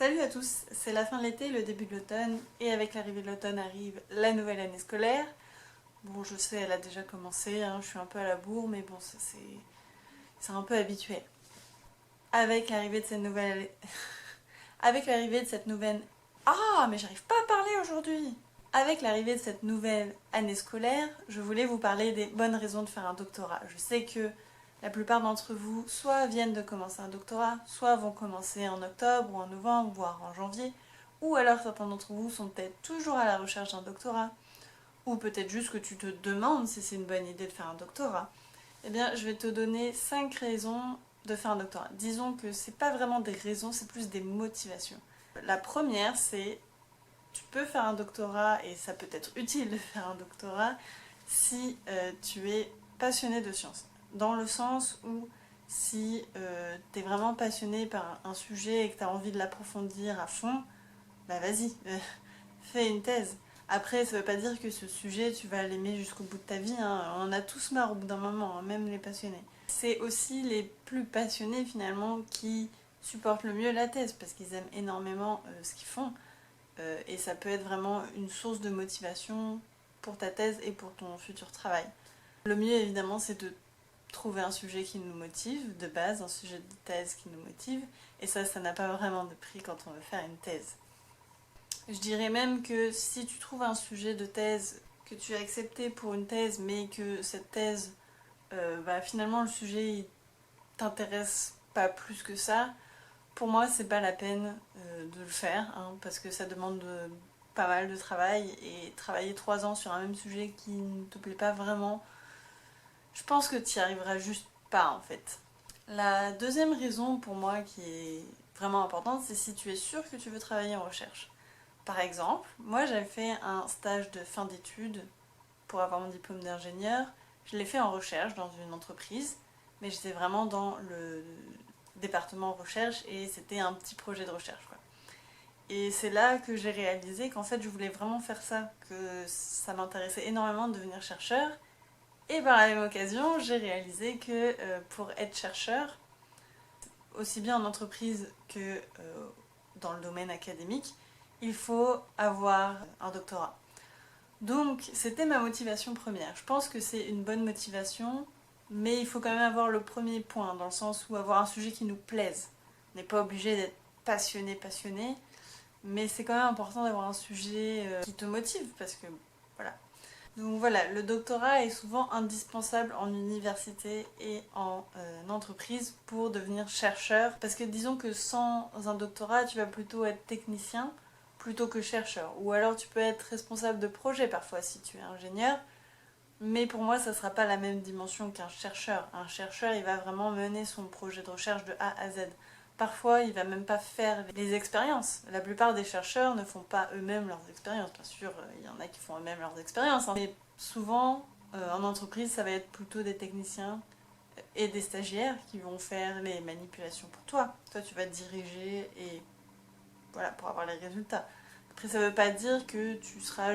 Salut à tous, c'est la fin de l'été, le début de l'automne, et avec l'arrivée de l'automne arrive la nouvelle année scolaire. Bon, je sais, elle a déjà commencé, je suis un peu à la bourre, mais bon, c'est un peu habituel. Avec l'arrivée de cette nouvelle... avec l'arrivée de cette nouvelle... Ah, mais j'arrive pas à parler aujourd'hui. Avec l'arrivée de cette nouvelle année scolaire, je voulais vous parler des bonnes raisons de faire un doctorat. Je sais que la plupart d'entre vous soit viennent de commencer un doctorat, soit vont commencer en octobre ou en novembre, voire en janvier, ou alors certains d'entre vous sont peut-être toujours à la recherche d'un doctorat, ou peut-être juste que tu te demandes si c'est une bonne idée de faire un doctorat. Eh bien, je vais te donner 5 raisons de faire un doctorat. Disons que c'est pas vraiment des raisons, c'est plus des motivations. La première, c'est tu peux faire un doctorat, et ça peut être utile de faire un doctorat, si tu es passionné de sciences. Dans le sens où si tu es vraiment passionné par un sujet et que tu as envie de l'approfondir à fond, bah vas-y, fais une thèse. Après, ça veut pas dire que ce sujet, tu vas l'aimer jusqu'au bout de ta vie. On en a tous marre au bout d'un moment, même les passionnés. C'est aussi les plus passionnés finalement qui supportent le mieux la thèse parce qu'ils aiment énormément ce qu'ils font. Et ça peut être vraiment une source de motivation pour ta thèse et pour ton futur travail. Le mieux évidemment c'est de trouver un sujet qui nous motive, de base, un sujet de thèse qui nous motive, et ça n'a pas vraiment de prix quand on veut faire une thèse. Je dirais même que si tu trouves un sujet de thèse que tu as accepté pour une thèse, mais que cette thèse, finalement le sujet il t'intéresse pas plus que ça, pour moi c'est pas la peine de le faire, parce que ça demande pas mal de travail, et travailler 3 ans sur un même sujet qui ne te plaît pas vraiment, je pense que tu n'y arriveras juste pas en fait. La deuxième raison pour moi qui est vraiment importante, c'est si tu es sûr que tu veux travailler en recherche. Par exemple, moi j'avais fait un stage de fin d'études pour avoir mon diplôme d'ingénieur. Je l'ai fait en recherche dans une entreprise, mais j'étais vraiment dans le département recherche et c'était un petit projet de recherche, quoi. Et c'est là que j'ai réalisé qu'en fait je voulais vraiment faire ça, que ça m'intéressait énormément de devenir chercheur. Et par la même occasion, j'ai réalisé que pour être chercheur, aussi bien en entreprise que dans le domaine académique, il faut avoir un doctorat. Donc c'était ma motivation première. Je pense que c'est une bonne motivation, mais il faut quand même avoir le premier point, dans le sens où avoir un sujet qui nous plaise. On n'est pas obligé d'être passionné, mais c'est quand même important d'avoir un sujet qui te motive, parce que voilà. Donc voilà, le doctorat est souvent indispensable en université et en entreprise pour devenir chercheur. Parce que disons que sans un doctorat, tu vas plutôt être technicien plutôt que chercheur. Ou alors tu peux être responsable de projet parfois si tu es ingénieur. Mais pour moi, ça ne sera pas la même dimension qu'un chercheur. Un chercheur, il va vraiment mener son projet de recherche de A à Z. Parfois, il va même pas faire les expériences. La plupart des chercheurs ne font pas eux-mêmes leurs expériences. Bien sûr, il y en a qui font eux-mêmes leurs expériences. Mais souvent, en entreprise, ça va être plutôt des techniciens et des stagiaires qui vont faire les manipulations pour toi. Toi, tu vas te diriger et voilà, pour avoir les résultats. Après, ça veut pas dire que tu seras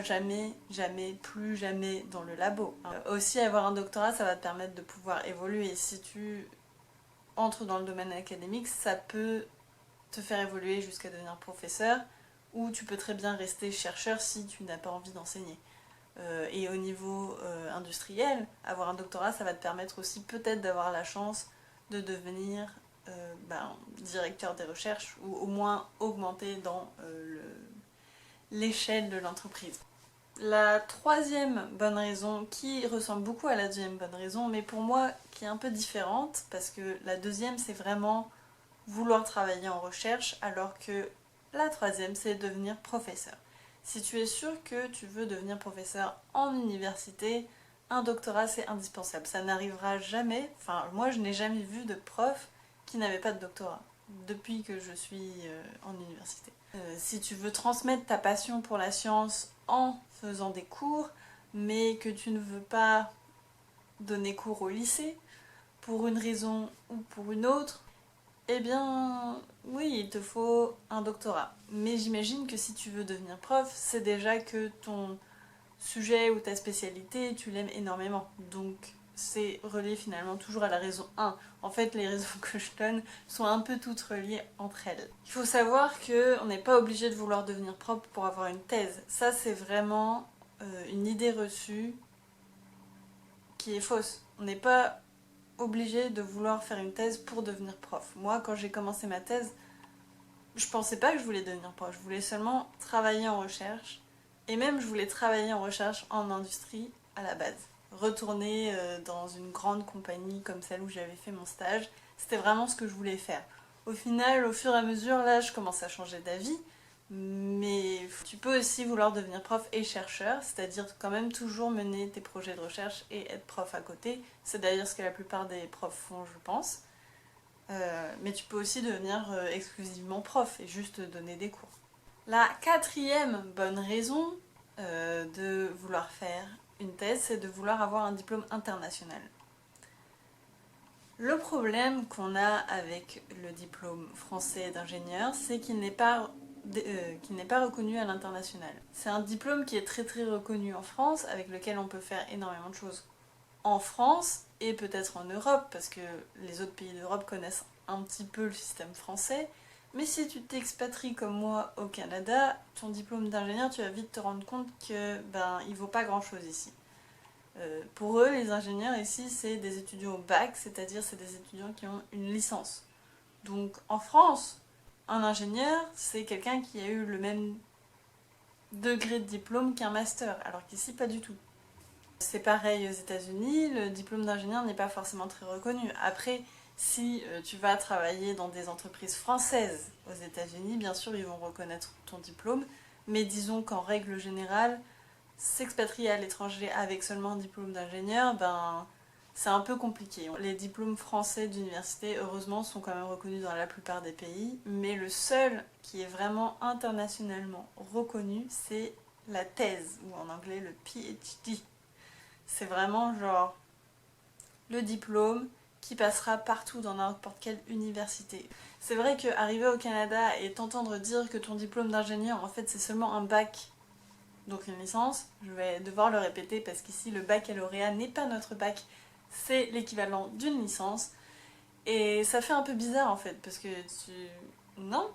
plus jamais dans le labo. Aussi, avoir un doctorat, ça va te permettre de pouvoir évoluer. Si tu entres dans le domaine académique, ça peut te faire évoluer jusqu'à devenir professeur, ou tu peux très bien rester chercheur si tu n'as pas envie d'enseigner. Et au niveau industriel, avoir un doctorat, ça va te permettre aussi peut-être d'avoir la chance de devenir directeur des recherches, ou au moins augmenter dans l'échelle de l'entreprise. La troisième bonne raison, qui ressemble beaucoup à la deuxième bonne raison, mais pour moi qui est un peu différente, parce que la deuxième c'est vraiment vouloir travailler en recherche, alors que la troisième c'est devenir professeur. Si tu es sûr que tu veux devenir professeur en université, un doctorat c'est indispensable. Ça n'arrivera jamais, enfin moi je n'ai jamais vu de prof qui n'avait pas de doctorat depuis que je suis en université. Si tu veux transmettre ta passion pour la science en faisant des cours, mais que tu ne veux pas donner cours au lycée, pour une raison ou pour une autre, eh bien oui, il te faut un doctorat. Mais j'imagine que si tu veux devenir prof, c'est déjà que ton sujet ou ta spécialité, tu l'aimes énormément. Donc c'est relié finalement toujours à la raison 1. En fait, les raisons que je donne sont un peu toutes reliées entre elles. Il faut savoir qu'on n'est pas obligé de vouloir devenir propre pour avoir une thèse. Ça, c'est vraiment une idée reçue qui est fausse. On n'est pas obligé de vouloir faire une thèse pour devenir prof. Moi, quand j'ai commencé ma thèse, je pensais pas que je voulais devenir prof. Je voulais seulement travailler en recherche. Et même, je voulais travailler en recherche en industrie à la base. Retourner dans une grande compagnie comme celle où j'avais fait mon stage. C'était vraiment ce que je voulais faire. Au final, au fur et à mesure, là, je commence à changer d'avis. Mais tu peux aussi vouloir devenir prof et chercheur, c'est-à-dire quand même toujours mener tes projets de recherche et être prof à côté. C'est d'ailleurs ce que la plupart des profs font, je pense. Mais tu peux aussi devenir exclusivement prof et juste donner des cours. La quatrième bonne raison de vouloir faire une thèse, c'est de vouloir avoir un diplôme international. Le problème qu'on a avec le diplôme français d'ingénieur, c'est qu'il n'est pas reconnu à l'international. C'est un diplôme qui est très très reconnu en France, avec lequel on peut faire énormément de choses en France et peut-être en Europe, parce que les autres pays d'Europe connaissent un petit peu le système français. Mais si tu t'expatries comme moi au Canada, ton diplôme d'ingénieur, tu vas vite te rendre compte que il vaut pas grand-chose ici. Pour eux, les ingénieurs ici, c'est des étudiants au bac, c'est-à-dire c'est des étudiants qui ont une licence. Donc en France, un ingénieur, c'est quelqu'un qui a eu le même degré de diplôme qu'un master, alors qu'ici, pas du tout. C'est pareil aux États-Unis, le diplôme d'ingénieur n'est pas forcément très reconnu. Après, si tu vas travailler dans des entreprises françaises aux États-Unis, bien sûr, ils vont reconnaître ton diplôme, mais disons qu'en règle générale, s'expatrier à l'étranger avec seulement un diplôme d'ingénieur, c'est un peu compliqué. Les diplômes français d'université, heureusement, sont quand même reconnus dans la plupart des pays, mais le seul qui est vraiment internationalement reconnu, c'est la thèse, ou en anglais le PhD. C'est vraiment genre le diplôme qui passera partout dans n'importe quelle université. C'est vrai qu'arriver au Canada et t'entendre dire que ton diplôme d'ingénieur, en fait, c'est seulement un bac, donc une licence, je vais devoir le répéter parce qu'ici, le baccalauréat n'est pas notre bac, c'est l'équivalent d'une licence. Et ça fait un peu bizarre, en fait, parce que Non,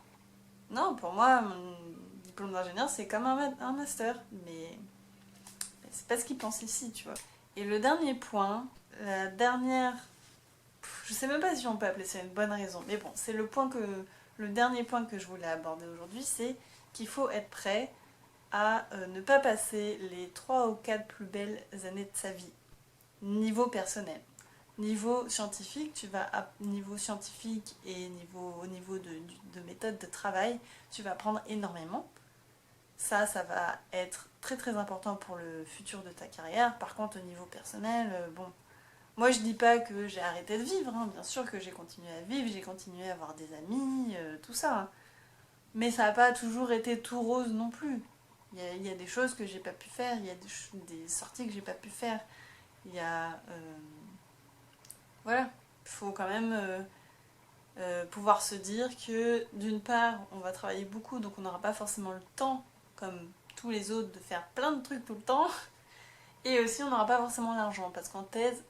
non, pour moi, mon diplôme d'ingénieur, c'est comme un master, mais c'est pas ce qu'ils pensent ici, tu vois. Et le dernier point, la dernière... Je sais même pas si on peut appeler ça une bonne raison, mais bon, c'est le dernier point que je voulais aborder aujourd'hui, c'est qu'il faut être prêt à ne pas passer les 3 ou 4 plus belles années de sa vie, niveau personnel. Niveau scientifique, niveau scientifique et au niveau de méthode de travail, tu vas apprendre énormément. Ça va être très très important pour le futur de ta carrière. Par contre, au niveau personnel, moi je dis pas que j'ai arrêté de vivre, hein. Bien sûr que j'ai continué à vivre, j'ai continué à avoir des amis, tout ça. Hein. Mais ça n'a pas toujours été tout rose non plus. Il y a des choses que j'ai pas pu faire, il y a des sorties que j'ai pas pu faire. Il y a... voilà, il faut quand même pouvoir se dire que d'une part, on va travailler beaucoup, donc on n'aura pas forcément le temps, comme tous les autres, de faire plein de trucs tout le temps. Et aussi, on n'aura pas forcément l'argent, parce qu'en thèse,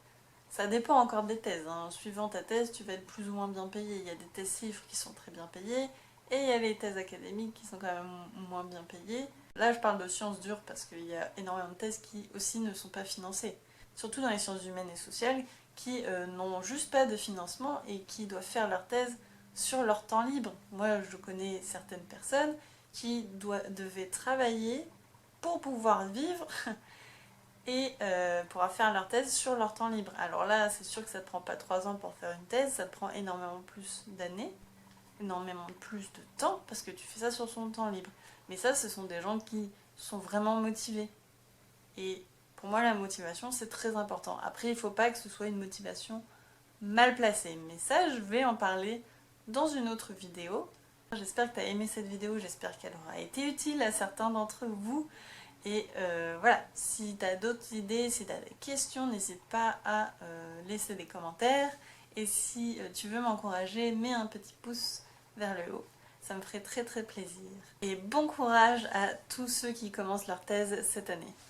ça dépend encore des thèses. Hein. Suivant ta thèse, tu vas être plus ou moins bien payé. Il y a des thèses chiffres qui sont très bien payées, et il y a les thèses académiques qui sont quand même moins bien payées. Là, je parle de sciences dures parce qu'il y a énormément de thèses qui aussi ne sont pas financées. Surtout dans les sciences humaines et sociales, qui n'ont juste pas de financement et qui doivent faire leur thèse sur leur temps libre. Moi, je connais certaines personnes qui devaient travailler pour pouvoir vivre et pour faire leur thèse sur leur temps libre. Alors là, c'est sûr que ça ne te prend pas 3 ans pour faire une thèse, ça te prend énormément plus d'années, énormément plus de temps, parce que tu fais ça sur son temps libre. Mais ça, ce sont des gens qui sont vraiment motivés. Et pour moi, la motivation, c'est très important. Après, il ne faut pas que ce soit une motivation mal placée. Mais ça, je vais en parler dans une autre vidéo. J'espère que tu as aimé cette vidéo, j'espère qu'elle aura été utile à certains d'entre vous. Et voilà, si tu as d'autres idées, si tu as des questions, n'hésite pas à laisser des commentaires. Et si tu veux m'encourager, mets un petit pouce vers le haut. Ça me ferait très très plaisir. Et bon courage à tous ceux qui commencent leur thèse cette année.